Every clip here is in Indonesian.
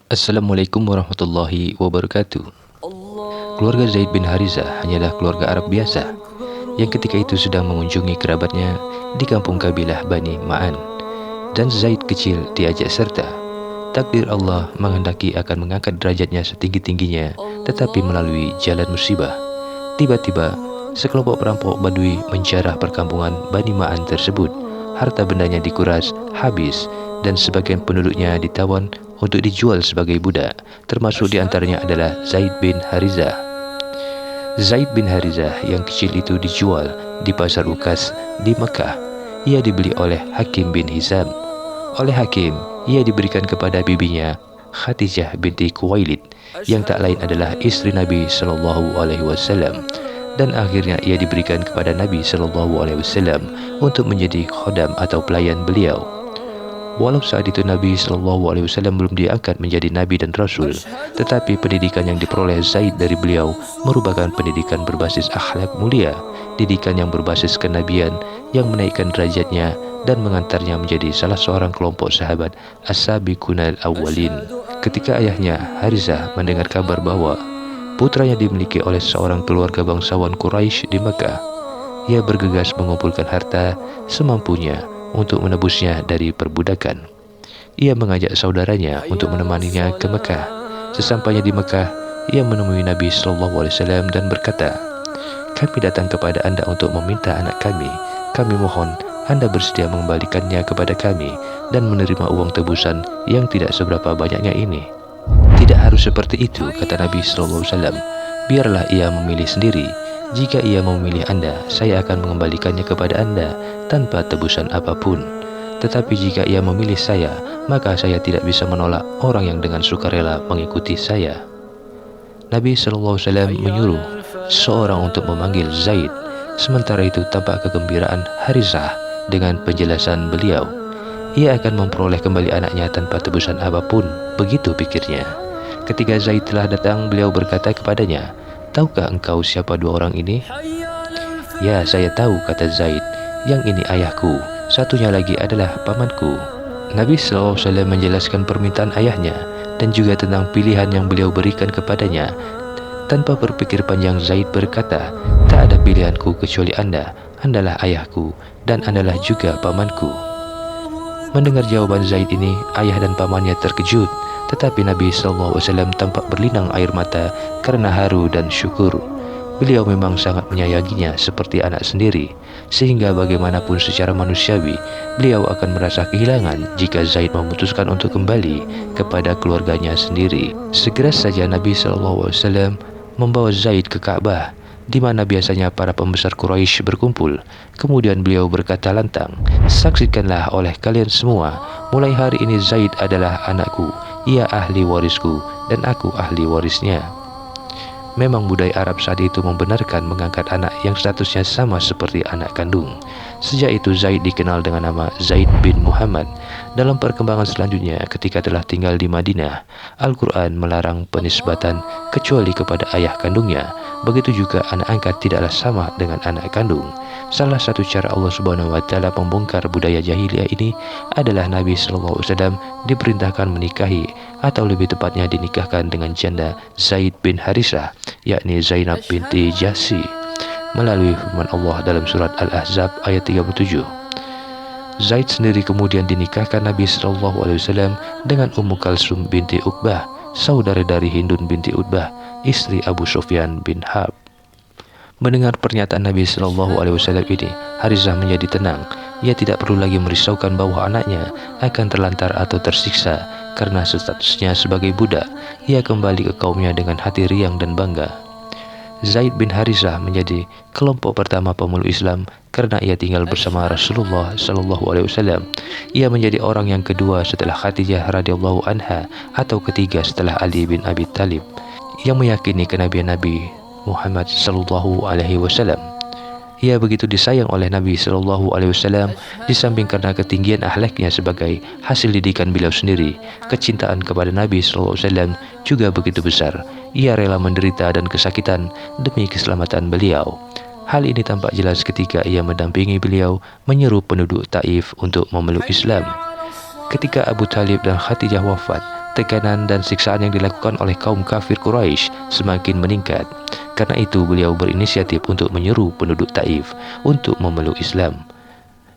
Assalamualaikum warahmatullahi wabarakatuh. Keluarga Zaid bin Harizah hanyalah keluarga Arab biasa yang ketika itu sedang mengunjungi kerabatnya di kampung kabilah Bani Ma'an. Dan Zaid kecil diajak serta. Takdir Allah menghendaki akan mengangkat derajatnya setinggi-tingginya, tetapi melalui jalan musibah. Tiba-tiba, sekelompok perampok Badui menjarah perkampungan Bani Ma'an tersebut. Harta bendanya dikuras, habis, dan sebagian penduduknya ditawan untuk dijual sebagai budak, termasuk diantaranya adalah Zaid bin Harizah. Zaid bin Harizah yang kecil itu dijual di pasar Ukas di Mekah. Ia dibeli oleh Hakim bin Hizam. Oleh Hakim, ia diberikan kepada bibinya Khadijah binti Khuwailid, yang tak lain adalah istri Nabi Shallallahu Alaihi Wasallam. Dan akhirnya ia diberikan kepada Nabi Shallallahu Alaihi Wasallam untuk menjadi khodam atau pelayan beliau. Walau saat itu Nabi Shallallahu Alaihi Wasallam belum diangkat menjadi Nabi dan Rasul, tetapi pendidikan yang diperoleh Zaid dari beliau merupakan pendidikan berbasis akhlak mulia, didikan yang berbasis kenabian yang menaikkan derajatnya dan mengantarnya menjadi salah seorang kelompok sahabat As-Sabiqunal Awwalin. Ketika ayahnya Harizah mendengar kabar bahwa putranya dimiliki oleh seorang keluarga bangsawan Quraisy di Mekah, ia bergegas mengumpulkan harta semampunya untuk menebusnya dari perbudakan. Ia mengajak saudaranya untuk menemaninya ke Mekah. Sesampainya di Mekah, ia menemui Nabi Shallallahu Alaihi Wasallam dan berkata, "Kami datang kepada Anda untuk meminta anak kami. Kami mohon Anda bersedia mengembalikannya kepada kami dan menerima uang tebusan yang tidak seberapa banyaknya ini." "Tidak harus seperti itu," kata Nabi Shallallahu Alaihi Wasallam. "Biarlah ia memilih sendiri. Jika ia memilih Anda, saya akan mengembalikannya kepada Anda tanpa tebusan apapun. Tetapi jika ia memilih saya, maka saya tidak bisa menolak orang yang dengan sukarela mengikuti saya." Nabi Shallallahu Alaihi Wasallam menyuruh seorang untuk memanggil Zaid. Sementara itu tampak kegembiraan Harizah dengan penjelasan beliau. Ia akan memperoleh kembali anaknya tanpa tebusan apapun, begitu pikirnya. Ketika Zaid telah datang, beliau berkata kepadanya, "Tahukah engkau siapa dua orang ini?" "Ya, saya tahu," kata Zaid. "Yang ini ayahku, satunya lagi adalah pamanku." Nabi SAW menjelaskan permintaan ayahnya dan juga tentang pilihan yang beliau berikan kepadanya. Tanpa berpikir panjang, Zaid berkata, "Tak ada pilihanku kecuali Anda. Andalah ayahku dan Andalah juga pamanku." Mendengar jawaban Zaid ini, ayah dan pamannya terkejut, tetapi Nabi SAW tampak berlinang air mata karena haru dan syukur. Beliau memang sangat menyayanginya seperti anak sendiri, sehingga bagaimanapun secara manusiawi, beliau akan merasa kehilangan jika Zaid memutuskan untuk kembali kepada keluarganya sendiri. Segera saja Nabi SAW membawa Zaid ke Ka'bah, di mana biasanya para pembesar Quraisy berkumpul. Kemudian beliau berkata lantang, "Saksikanlah oleh kalian semua, mulai hari ini Zaid adalah anakku. Ia ahli warisku dan aku ahli warisnya." Memang budaya Arab saat itu membenarkan mengangkat anak yang statusnya sama seperti anak kandung. Sejak itu Zaid dikenal dengan nama Zaid bin Muhammad. Dalam perkembangan selanjutnya, ketika telah tinggal di Madinah, Al-Quran melarang penisbatan kecuali kepada ayah kandungnya. Begitu juga anak angkat tidaklah sama dengan anak kandung. Salah satu cara Allah Subhanahu wa Ta'ala membongkar budaya jahiliyah ini adalah Nabi Sallallahu Alaihi Wasallam diperintahkan menikahi, atau lebih tepatnya dinikahkan dengan janda Zaid bin Harizah, yakni Zainab binti Jahsy, melalui firman Allah dalam surat Al-Ahzab ayat 37. Zaid sendiri kemudian dinikahkan Nabi Sallallahu Alaihi Wasallam dengan Ummu Kalsum binti Uqbah, saudara dari Hindun binti Utbah, istri Abu Sufyan bin Harb. Mendengar pernyataan Nabi Shallallahu Alaihi Wasallam ini, Harizah menjadi tenang. Ia tidak perlu lagi merisaukan bahwa anaknya akan terlantar atau tersiksa karena statusnya sebagai budak. Ia kembali ke kaumnya dengan hati riang dan bangga. Zaid bin Harizah menjadi kelompok pertama pemeluk Islam karena ia tinggal bersama Rasulullah Shallallahu Alaihi Wasallam. Ia menjadi orang yang kedua setelah Khadijah radhiyallahu anha, atau ketiga setelah Ali bin Abi Thalib, yang meyakini kenabian Nabi Muhammad Sallallahu Alaihi Wasallam. Ia begitu disayang oleh Nabi Sallallahu Alaihi Wasallam, di samping karena ketinggian akhlaknya sebagai hasil didikan beliau sendiri. Kecintaan kepada Nabi Sallallahu Alaihi Wasallam juga begitu besar. Ia rela menderita dan kesakitan demi keselamatan beliau. Hal ini tampak jelas ketika ia mendampingi beliau menyeru penduduk Taif untuk memeluk Islam. Ketika Abu Talib dan Khadijah wafat, tekanan dan siksaan yang dilakukan oleh kaum kafir Quraisy semakin meningkat. Karena itu beliau berinisiatif untuk menyeru penduduk Taif untuk memeluk Islam.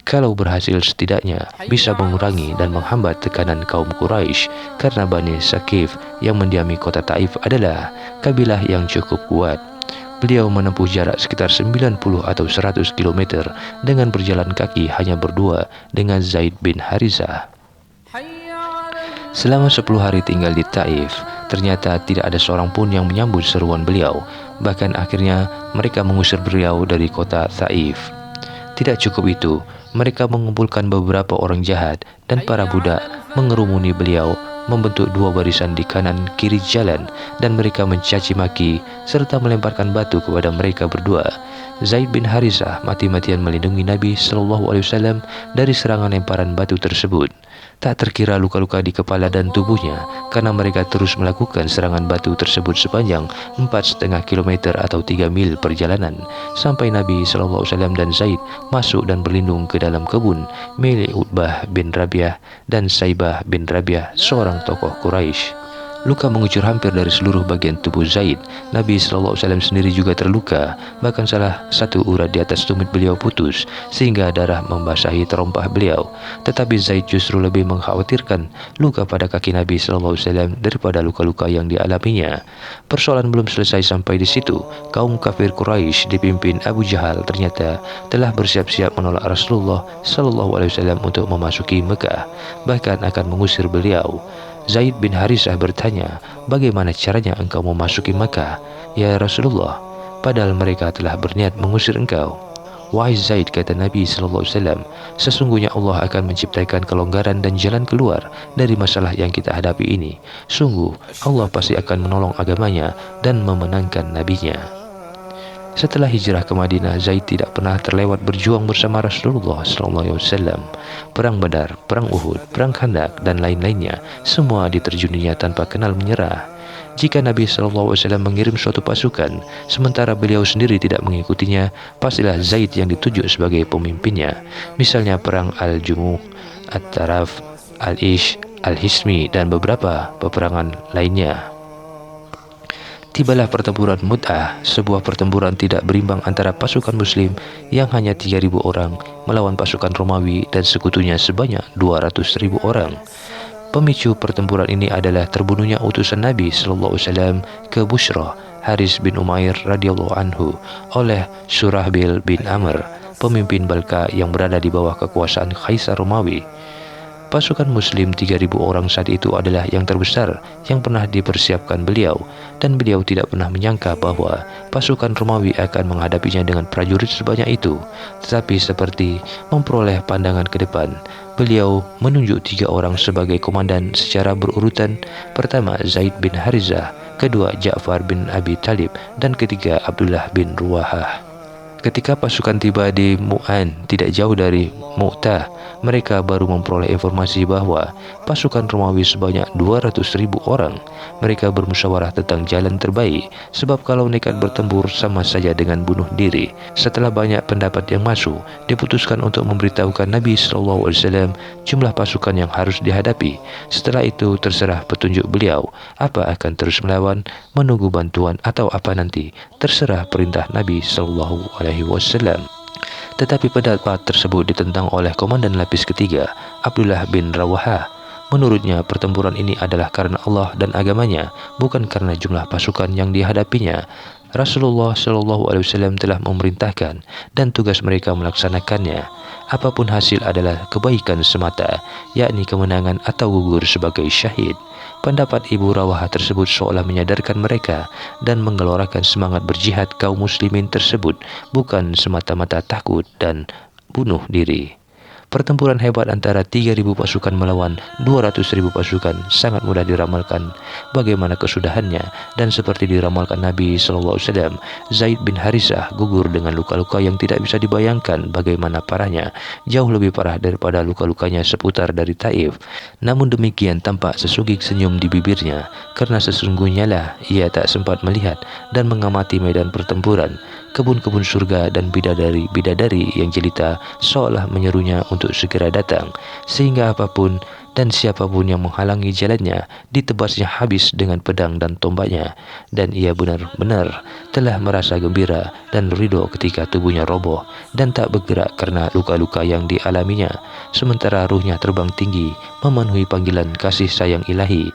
Kalau berhasil, setidaknya bisa mengurangi dan menghambat tekanan kaum Quraisy, karena Bani Saqif yang mendiami kota Taif adalah kabilah yang cukup kuat. Beliau menempuh jarak sekitar 90 atau 100 km dengan berjalan kaki hanya berdua dengan Zaid bin Harithah. Selama 10 hari tinggal di Taif, ternyata tidak ada seorang pun yang menyambut seruan beliau. Bahkan akhirnya mereka mengusir beliau dari kota Taif. Tidak cukup itu, mereka mengumpulkan beberapa orang jahat dan para budak mengerumuni beliau, membentuk dua barisan di kanan kiri jalan, dan mereka mencaci maki serta melemparkan batu kepada mereka berdua. Zaid bin Harithah mati-matian melindungi Nabi SAW dari serangan lemparan batu tersebut. Tak terkira luka-luka di kepala dan tubuhnya karena mereka terus melakukan serangan batu tersebut sepanjang 4,5 km atau 3 mil perjalanan, sampai Nabi SAW dan Zaid masuk dan berlindung ke dalam kebun milik Utbah bin Rabi'ah dan Saibah bin Rabi'ah, seorang tokoh Quraisy. Luka mengucur hampir dari seluruh bagian tubuh Zaid. Nabi SAW sendiri juga terluka, bahkan salah satu urat di atas tumit beliau putus sehingga darah membasahi terompah beliau. Tetapi Zaid justru lebih mengkhawatirkan luka pada kaki Nabi SAW daripada luka-luka yang dialaminya. Persoalan belum selesai sampai di situ. Kaum kafir Quraisy dipimpin Abu Jahal ternyata telah bersiap-siap menolak Rasulullah SAW untuk memasuki Mekah, bahkan akan mengusir beliau. Zaid bin Harithah bertanya, "Bagaimana caranya engkau memasuki Makkah, ya Rasulullah? Padahal mereka telah berniat mengusir engkau." "Wahai Zaid," kata Nabi SAW, "sesungguhnya Allah akan menciptakan kelonggaran dan jalan keluar dari masalah yang kita hadapi ini. Sungguh, Allah pasti akan menolong agamanya dan memenangkan nabinya." Setelah hijrah ke Madinah, Zaid tidak pernah terlewat berjuang bersama Rasulullah SAW. Perang Badar, Perang Uhud, Perang Khandaq, dan lain-lainnya, semua diterjuninya tanpa kenal menyerah. Jika Nabi SAW mengirim suatu pasukan, sementara beliau sendiri tidak mengikutinya, pastilah Zaid yang ditunjuk sebagai pemimpinnya. Misalnya Perang Al-Jumuh, At-Taraf, Al-Ish, Al-Hismi, dan beberapa peperangan lainnya. Tibalah pertempuran Mut'ah, sebuah pertempuran tidak berimbang antara pasukan muslim yang hanya 3.000 orang melawan pasukan Romawi dan sekutunya sebanyak 200.000 orang. Pemicu pertempuran ini adalah terbunuhnya utusan Nabi SAW ke Bushrah, Haris bin Umair radhiyallahu anhu, oleh Surahbil bin Amr, pemimpin Balka yang berada di bawah kekuasaan Kaisar Romawi. Pasukan muslim 3.000 orang saat itu adalah yang terbesar yang pernah dipersiapkan beliau, dan beliau tidak pernah menyangka bahwa pasukan Romawi akan menghadapinya dengan prajurit sebanyak itu. Tetapi seperti memperoleh pandangan ke depan, beliau menunjuk 3 orang sebagai komandan secara berurutan. Pertama Zaid bin Harithah, kedua Ja'far bin Abi Talib, dan ketiga Abdullah bin Ruwahah. Ketika pasukan tiba di Mu'an, tidak jauh dari Mu'tah, mereka baru memperoleh informasi bahwa pasukan Romawi sebanyak 200.000 orang. Mereka bermusyawarah tentang jalan terbaik, sebab kalau nekat bertempur sama saja dengan bunuh diri. Setelah banyak pendapat yang masuk, diputuskan untuk memberitahukan Nabi SAW jumlah pasukan yang harus dihadapi. Setelah itu terserah petunjuk beliau, apa akan terus melawan, menunggu bantuan, atau apa nanti, terserah perintah Nabi SAW. Tetapi pendapat tersebut ditentang oleh komandan lapis ketiga, Abdullah bin Rawahah. Menurutnya pertempuran ini adalah karena Allah dan agamanya, bukan karena jumlah pasukan yang dihadapinya. Rasulullah SAW telah memerintahkan dan tugas mereka melaksanakannya. Apapun hasil adalah kebaikan semata, yakni kemenangan atau gugur sebagai syahid. Pendapat Ibu Rawahah tersebut seolah menyadarkan mereka dan menggelorakan semangat berjihad kaum muslimin tersebut, bukan semata-mata takut dan bunuh diri. Pertempuran hebat antara 3.000 pasukan melawan 200.000 pasukan sangat mudah diramalkan bagaimana kesudahannya, dan seperti diramalkan Nabi SAW, Zaid bin Harithah gugur dengan luka-luka yang tidak bisa dibayangkan bagaimana parahnya, jauh lebih parah daripada luka-lukanya seputar dari Taif. Namun demikian tampak sesungguh senyum di bibirnya, karena sesungguhnya lah ia tak sempat melihat dan mengamati medan pertempuran. Kebun-kebun surga dan bidadari-bidadari yang jelita seolah menyerunya untuk segera datang, sehingga apapun dan siapapun yang menghalangi jalannya ditebasnya habis dengan pedang dan tombaknya, dan ia benar-benar telah merasa gembira dan ridho ketika tubuhnya roboh dan tak bergerak karena luka-luka yang dialaminya, sementara ruhnya terbang tinggi memenuhi panggilan kasih sayang ilahi